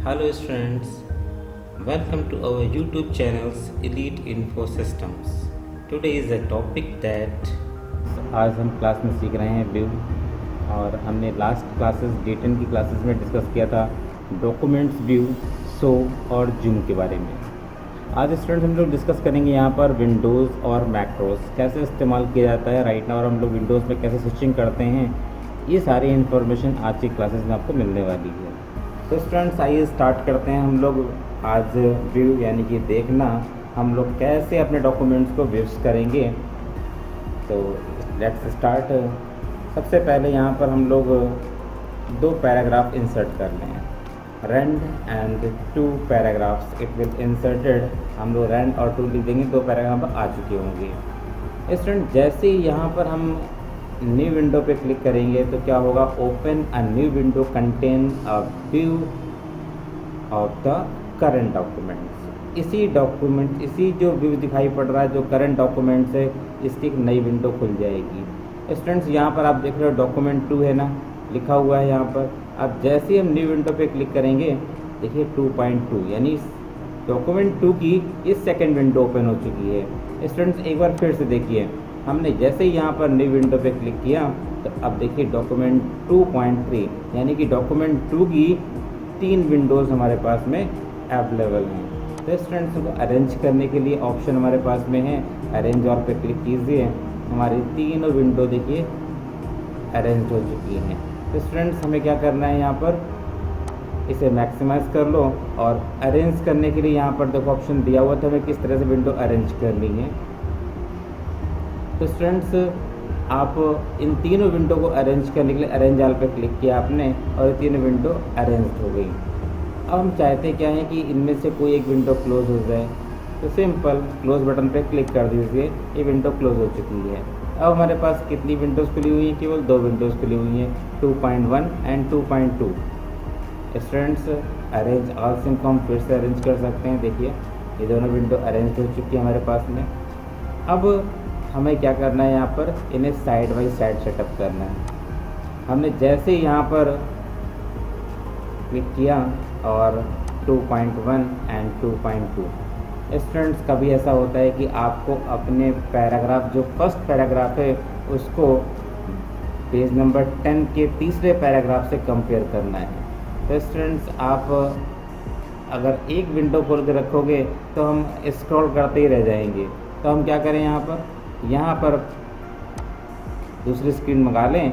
Hello students, welcome to our YouTube channel's Elite Info Systems. Today is a topic that आज हम class में सीख रहे हैं व्यू। और हमने लास्ट क्लासेस D10 की क्लासेस में डिस्कस किया था डॉक्यूमेंट्स व्यू, शो और जूम के बारे में। आज स्टूडेंट्स हम लोग डिस्कस करेंगे यहाँ पर विंडोज़ और मैक्रोस कैसे इस्तेमाल किया जाता है राइट नाउ, और हम लोग विंडोज़ में कैसे स्विचिंग करते हैं। ये सारी इन्फॉर्मेशन आज की क्लासेस में आपको मिलने वाली है। तो स्टूडेंट्स आइए स्टार्ट करते हैं हम लोग आज व्यू यानी कि देखना, हम लोग कैसे अपने डॉक्यूमेंट्स को व्यूज करेंगे। तो लेट्स स्टार्ट। सबसे पहले यहाँ पर हम लोग दो पैराग्राफ इंसर्ट कर लें, rand and two paragraphs it will inserted. हम लोग रेंड और टू लिख देंगे, दो पैराग्राफ आ चुके होंगे। स्टूडेंट जैसे ही यहाँ पर हम न्यू विंडो पे क्लिक करेंगे तो क्या होगा, open a new window contain a view of the current documents. इसी जो व्यू दिखाई पड़ रहा है, जो करंट डॉक्यूमेंट्स है, इसकी एक नई विंडो खुल जाएगी। स्टूडेंट्स यहाँ पर आप देख रहे हो डॉक्यूमेंट 2 है ना, लिखा हुआ है यहाँ पर। अब जैसे ही हम न्यू विंडो पे क्लिक करेंगे, देखिए 2.2 यानी डॉक्यूमेंट 2 की इस सेकेंड विंडो ओपन हो चुकी है। स्टूडेंट्स एक बार फिर से देखिए, हमने जैसे ही यहाँ पर न्यू विंडो पे क्लिक किया तो अब देखिए डॉक्यूमेंट 2.3 यानी कि डॉक्यूमेंट 2 की 3 विंडोज़ हमारे पास में अवेलेबल हैं। तो स्टूडेंट्स को अरेंज करने के लिए ऑप्शन हमारे पास में है, अरेंज और पे क्लिक कीजिए। हमारी तीनों विंडो देखिए अरेंज हो चुकी हैं। तो स्टूडेंट्स हमें क्या करना है, यहाँ पर इसे मैक्सिमाइज कर लो और अरेंज करने के लिए यहाँ पर देखो ऑप्शन दिया हुआ था हमें किस तरह से विंडो अरेंज करनी है। तो स्टूडेंट्स आप इन तीनों विंडो को अरेंज करने के लिए अरेंज ऑल पे क्लिक किया आपने और ये तीनों विंडो अरेंज हो गई। अब हम चाहते क्या है कि इनमें से कोई एक विंडो क्लोज हो जाए, तो सिंपल क्लोज बटन पे क्लिक कर दीजिए, ये विंडो क्लोज हो चुकी है। अब हमारे पास कितनी विंडोज़ खुली हुई हैं, केवल 2 विंडोज़ खुली हुई हैं, 2.1 and 2.2। Students arrange all SIM को हम फिर से अरेंज कर सकते हैं। देखिए ये दोनों विंडो अरेंज हो चुकी है हमारे पास में। अब हमें क्या करना है, यहाँ पर इन्हें साइड बाई साइड सेटअप करना है। हमने जैसे ही यहाँ पर क्लिक किया और 2.1 एंड 2.2। स्टूडेंट्स कभी ऐसा होता है कि आपको अपने पैराग्राफ, जो फर्स्ट पैराग्राफ है, उसको पेज नंबर 10 के तीसरे पैराग्राफ से कंपेयर करना है। तो स्टूडेंट्स आप अगर एक विंडो खोल के रखोगे तो हम स्क्रॉल करते ही रह जाएंगे। तो हम क्या करें, यहाँ पर दूसरी स्क्रीन मंगा लें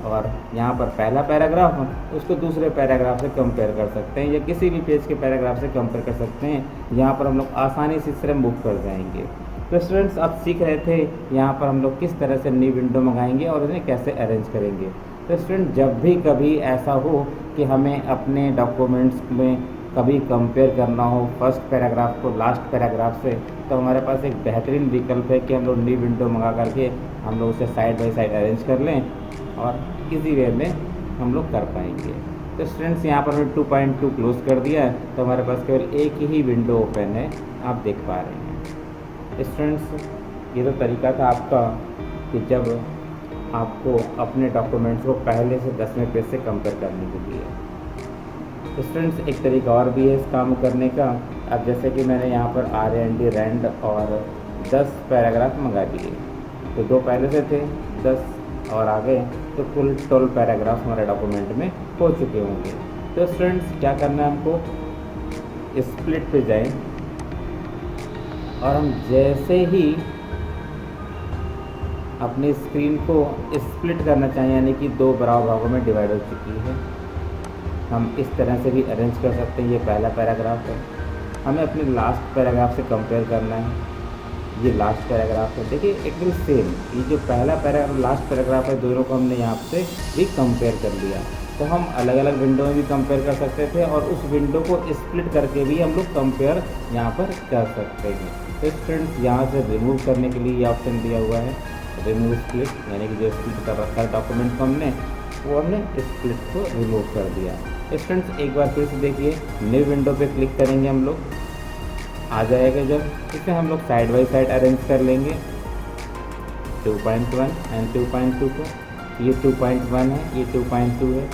और यहाँ पर पहला पैराग्राफ उसको दूसरे पैराग्राफ से कंपेयर कर सकते हैं या किसी भी पेज के पैराग्राफ से कंपेयर कर सकते हैं। यहाँ पर हम लोग आसानी से इस तरह मूव कर जाएंगे। तो स्टूडेंट्स आप सीख रहे थे यहाँ पर हम लोग किस तरह से न्यू विंडो मंगाएंगे और इन्हें कैसे अरेंज करेंगे। तो स्टूडेंट जब भी कभी ऐसा हो कि हमें अपने डॉक्यूमेंट्स में कभी कंपेयर करना हो फर्स्ट पैराग्राफ को लास्ट पैराग्राफ से, तो हमारे पास एक बेहतरीन विकल्प है कि हम लोग न्यू विंडो मंगा करके हम लोग उसे साइड बाई साइड अरेंज कर लें और इजी वे में हम लोग कर पाएंगे। तो स्टूडेंट्स यहाँ पर हमने 2.2 क्लोज कर दिया है, तो हमारे पास केवल एक ही विंडो ओपन है, आप देख पा रहे हैं। स्टूडेंट्स ये तो तरीका था आपका कि जब आपको अपने डॉक्यूमेंट्स को पहले से 10वें पेज से कंपेयर करने के लिए। स्टूडेंट्स एक तरीका और भी है इस काम करने का। अब जैसे कि मैंने यहाँ पर RND रेंड और 10 पैराग्राफ मंगा दिए, तो 2 पहले से थे, 10 और आ गए, तो कुल 12 पैराग्राफ हमारे डॉक्यूमेंट में हो चुके होंगे। तो स्टूडेंट्स क्या करना है, हमको स्प्लिट पे जाएं और हम जैसे ही अपनी स्क्रीन को स्प्लिट करना चाहें यानी कि 2 बराबर भागों में डिवाइड हो चुकी है, हम इस तरह से भी अरेंज कर सकते हैं। ये पहला पैराग्राफ है, हमें अपने लास्ट पैराग्राफ से कंपेयर करना है, ये लास्ट पैराग्राफ है। देखिए एकदम सेम, ये जो पहला पैराग्राफ लास्ट पैराग्राफ है, दोनों को हमने यहाँ से भी कंपेयर कर लिया। तो हम अलग अलग विंडो में भी कंपेयर कर सकते थे और उस विंडो को स्प्लिट करके भी हम लोग कंपेयर यहाँ पर कर सकते हैं। तो स्टूडेंट्स यहाँ से रिमूव करने के लिए ये ऑप्शन दिया हुआ है, रिमूव स्प्लिट, यानी कि जो स्प्लिट कर रखा है डॉक्यूमेंट को वो हमने स्प्लिट को रिमूव कर दिया। स्टूडेंट्स एक बार फिर से देखिए, न्यू विंडो पे क्लिक करेंगे, हम लोग आ जाएगा। जब इसे हम लोग साइड बाई साइड अरेंज कर लेंगे 2.1 एंड 2.2 को, ये 2.1 है, ये 2.2 है।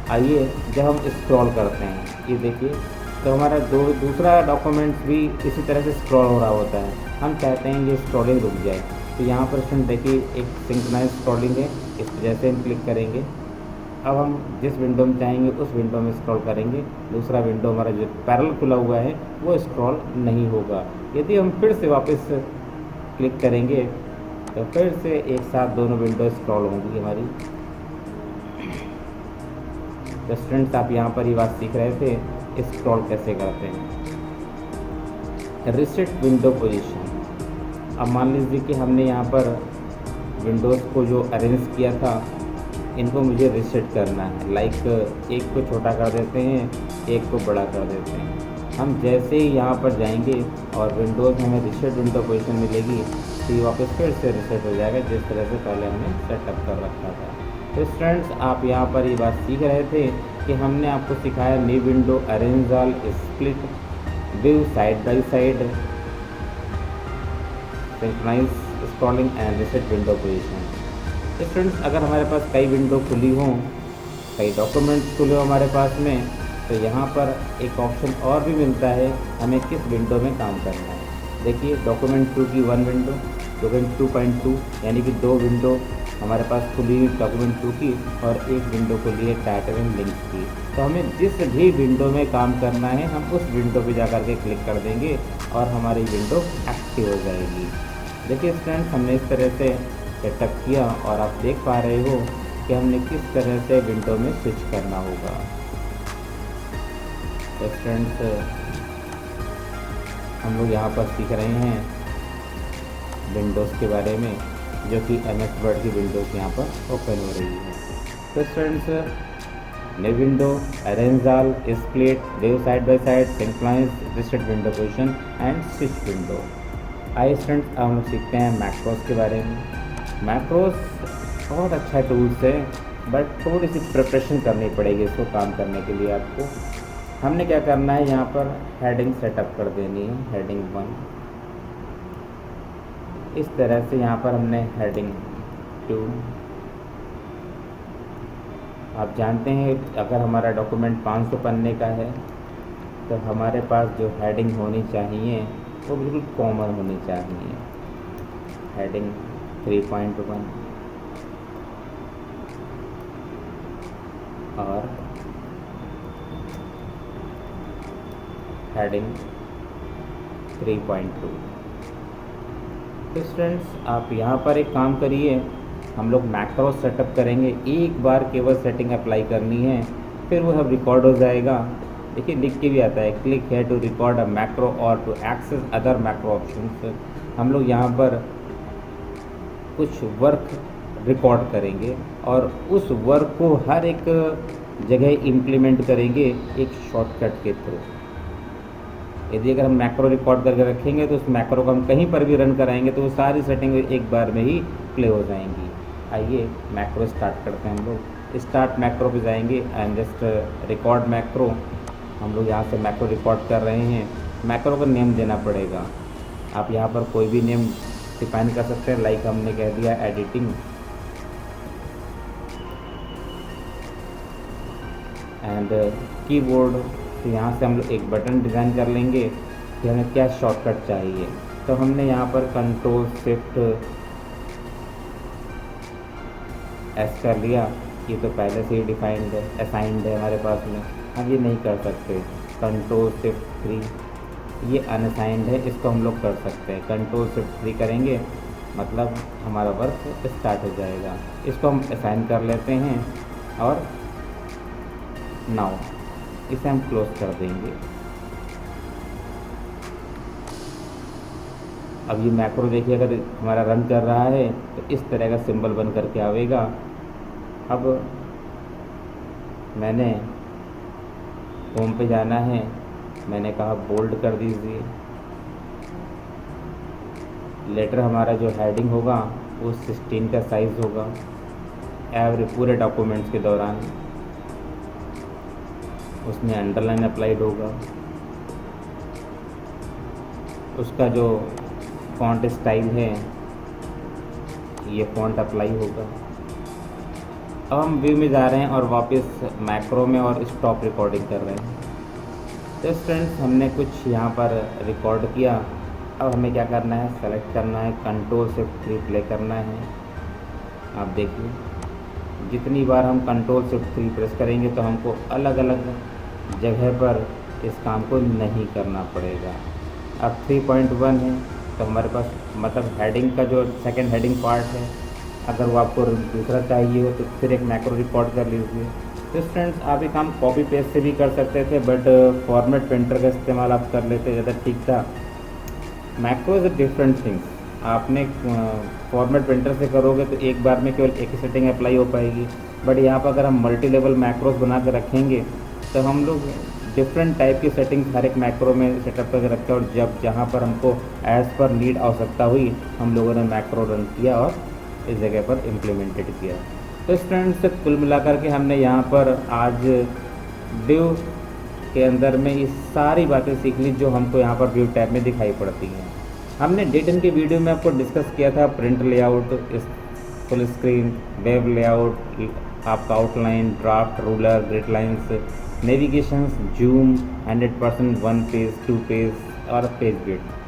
आइए जब हम स्क्रॉल करते हैं, ये देखिए, तो हमारा दूसरा डॉक्यूमेंट्स भी इसी तरह से स्क्रॉल हो रहा होता है। हम चाहते हैं ये स्क्रॉलिंग रुक जाए, तो यहाँ पर स्टूडेंट देखिए एक सिंक्रोनाइज स्क्रॉलिंग है, इस जैसे हम क्लिक करेंगे, अब हम जिस विंडो में चाहेंगे उस विंडो में स्क्रॉल करेंगे, दूसरा विंडो हमारा जो पैरेलल खुला हुआ है वो स्क्रॉल नहीं होगा। यदि हम फिर से वापस क्लिक करेंगे तो फिर से एक साथ दोनों विंडो स्क्रॉल होंगी हमारी। तो स्टूडेंट्स आप यहाँ पर ये बात सीख रहे थे स्क्रॉल कैसे करते हैं। रिसेट विंडो पोजीशन, अब मान लीजिए कि हमने यहाँ पर विंडोज़ को जो अरेंज किया था इनको मुझे रिसेट करना है, लाइक एक को छोटा कर देते हैं, एक को बड़ा कर देते हैं। हम जैसे ही यहाँ पर जाएंगे और विंडोज़ में हमें रिसेट विंडो पोजीशन मिलेगी तो ये वापस फिर से रिसेट हो जाएगा जिस तरह से पहले हमने सेटअप कर रखा था। तो स्टूडेंट्स आप यहाँ पर ये बात सीख रहे थे कि हमने आपको सिखाया new window, arrange all, split view, side by side, synchronise scrolling and reset window position. Students अगर हमारे पास कई विंडो खुली हों, कई डॉक्यूमेंट्स खुले हो हमारे पास में, तो यहाँ पर एक ऑप्शन और भी मिलता है हमें किस विंडो में काम करना है। देखिए डॉक्यूमेंट 2 की 1 विंडो, डॉक्यूमेंट 2.2 यानी कि 2 विंडो हमारे पास खुली हुई डॉक्यूमेंट 2 की और एक विंडो खुली है टाइटल एंड लिंक्स की। तो हमें जिस भी विंडो में काम करना है हम उस विंडो पे जा कर के क्लिक कर देंगे और हमारी विंडो एक्टिव हो जाएगी। देखिए स्टूडेंट्स हमने इस तरह से सेटअप किया और आप देख पा रहे हो कि हमने किस तरह से विंडो में स्विच करना होगा। तो स्टूडेंट्स हम लोग यहाँ पर सीख रहे हैं विंडोज़ के बारे में, जो कि MS वर्ड की विंडोज़ यहाँ पर ओपन हो रही है। तो students new window, arrange all, split, view side by side, synchronise, reset window position and switch window. आइए स्टूडेंट्स अब हम लोग सीखते हैं मैक्रोस के बारे में। मैक्रोस बहुत अच्छा टूल्स है बट थोड़ी सी प्रिपरेशन करनी पड़ेगी इसको काम करने के लिए आपको। हमने क्या करना है, यहाँ पर हेडिंग सेटअप कर देनी है, हेडिंग 1 इस तरह से। यहाँ पर हमने हेडिंग 2, आप जानते हैं अगर हमारा डॉक्यूमेंट 500 पन्ने का है तो हमारे पास जो हेडिंग होनी चाहिए वो बिल्कुल कॉमन होनी चाहिए। हेडिंग 3.1 और हेडिंग 3.2। तो स्टूडेंट्स आप यहाँ पर एक काम करिए, हम लोग मैक्रो सेटअप करेंगे, एक बार केवल सेटिंग अप्लाई करनी है फिर वो सब रिकॉर्ड हो जाएगा। देखिए लिख के भी आता है क्लिक है टू रिकॉर्ड अ मैक्रो और to access other macro options. हम लोग यहाँ पर कुछ वर्क रिकॉर्ड करेंगे और उस वर्क को हर एक जगह इम्प्लीमेंट करेंगे एक शॉर्टकट के थ्रू। यदि अगर हम मैक्रो रिकॉर्ड करके रखेंगे तो उस मैक्रो को हम कहीं पर भी रन कराएंगे तो वो सारी सेटिंग एक बार में ही प्ले हो जाएंगी। आइए मैक्रो स्टार्ट करते हैं। हम लोग स्टार्ट मैक्रो पे जाएंगे एंड जस्ट रिकॉर्ड मैक्रो। हम लोग यहाँ से मैक्रो रिकॉर्ड कर रहे हैं। मैक्रो को नेम देना पड़ेगा, आप यहाँ पर कोई भी नेम डिफाइन कर सकते हैं, लाइक हमने कह दिया एडिटिंग एंड कीबोर्ड। तो यहाँ से हम लोग एक बटन डिज़ाइन कर लेंगे कि हमें क्या शॉर्टकट चाहिए। तो हमने यहाँ पर कंट्रोल शिफ्ट एस कर लिया, ये तो पहले से ही डिफाइंड है, असाइंड है हमारे पास में, हम ये नहीं कर सकते। कंट्रोल शिफ्ट 3 ये अनअसाइंड है, इसको हम लोग कर सकते हैं। कंट्रोल शिफ्ट 3 करेंगे मतलब हमारा वर्क स्टार्ट हो जाएगा। इसको हम असाइन कर लेते हैं और नाउ इसे हम क्लोज कर देंगे। अब ये मैक्रो देखिए अगर हमारा रन कर रहा है तो इस तरह का सिंबल बन करके आएगा। अब मैंने होम पे जाना है, मैंने कहा बोल्ड कर दीजिए। लेटर हमारा जो हेडिंग होगा वो 16 का साइज़ होगा एवरी पूरे डॉक्यूमेंट्स के दौरान। उसमें अंडरलाइन अप्लाइड होगा, उसका जो फॉन्ट स्टाइल है ये फॉन्ट अप्लाई होगा। अब हम व्यू में जा रहे हैं और वापस मैक्रो में और स्टॉप रिकॉर्डिंग कर रहे हैं। तो स्टूडेंट्स हमने कुछ यहाँ पर रिकॉर्ड किया। अब हमें क्या करना है, सेलेक्ट करना है, Ctrl+Shift+3 प्ले करना है। आप देखिए जितनी बार हम Ctrl+Shift+3 प्रेस करेंगे तो हमको अलग अलग जगह पर इस काम को नहीं करना पड़ेगा। अब 3.1 है तो हमारे पास मतलब हेडिंग का जो सेकंड हेडिंग पार्ट है, अगर वो आपको दूसरा चाहिए हो तो फिर एक मैक्रो रिकॉर्ड कर लीजिए। तो स्टूडेंट्स आप ये काम कॉपी पेस्ट से भी कर सकते थे, बट फॉर्मेट पेंटर का इस्तेमाल आप कर लेते ज़्यादा ठीक था। Macro is a different things. आपने फॉर्मेट पेंटर से करोगे तो एक बार में केवल एक ही सेटिंग अप्लाई हो पाएगी, बट यहाँ पर अगर हम मल्टी लेवल मैक्रोस बना के रखेंगे तो हम लोग डिफरेंट टाइप की सेटिंग्स हर एक मैक्रो में सेटअप करके रखे, और जब जहाँ पर हमको एज़ पर नीड आवश्यकता हुई हम लोगों ने मैक्रो रन किया और इस जगह पर इम्प्लीमेंटेड किया। तो स्टूडेंट्स कुल मिलाकर के हमने यहाँ पर आज व्यू के अंदर में ये सारी बातें सीख ली जो हमको यहाँ पर व्यू टैब में दिखाई पड़ती हैं। हमने D10 की वीडियो में आपको डिस्कस किया था print layout, full screen, web layout, आपका outline, draft, ruler, grid lines, navigations, zoom, 100%, 1 page, 2 page और पेज बिल्ड।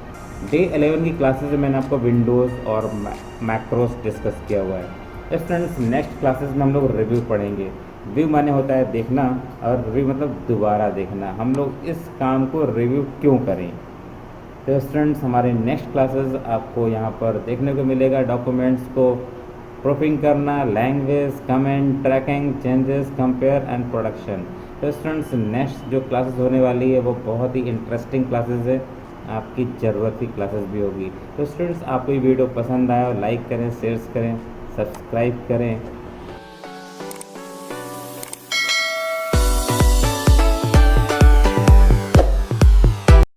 डे 11 की क्लासेस में मैंने आपको विंडोज़ और मैक्रोस डिस्कस किया हुआ है। स्टूडेंट्स नेक्स्ट क्लासेस में हम लोग रिव्यू पढ़ेंगे। व्यू माने होता है देखना और रिव्यू मतलब दोबारा देखना। हम लोग इस काम को रिव्यू क्यों करें। तो स्टूडेंट्स हमारे नेक्स्ट क्लासेस आपको यहाँ पर देखने को मिलेगा। डॉक्यूमेंट्स को प्रूफिंग करना, language, comment, tracking, changes, compare and production. तो स्टूडेंट्स नेक्स्ट जो क्लासेस होने वाली है वो बहुत ही इंटरेस्टिंग क्लासेस है, आपकी ज़रूरत की क्लासेस भी होगी। तो स्टूडेंट्स आपको ये वीडियो पसंद आया, लाइक करें, शेयर करें, सब्सक्राइब करें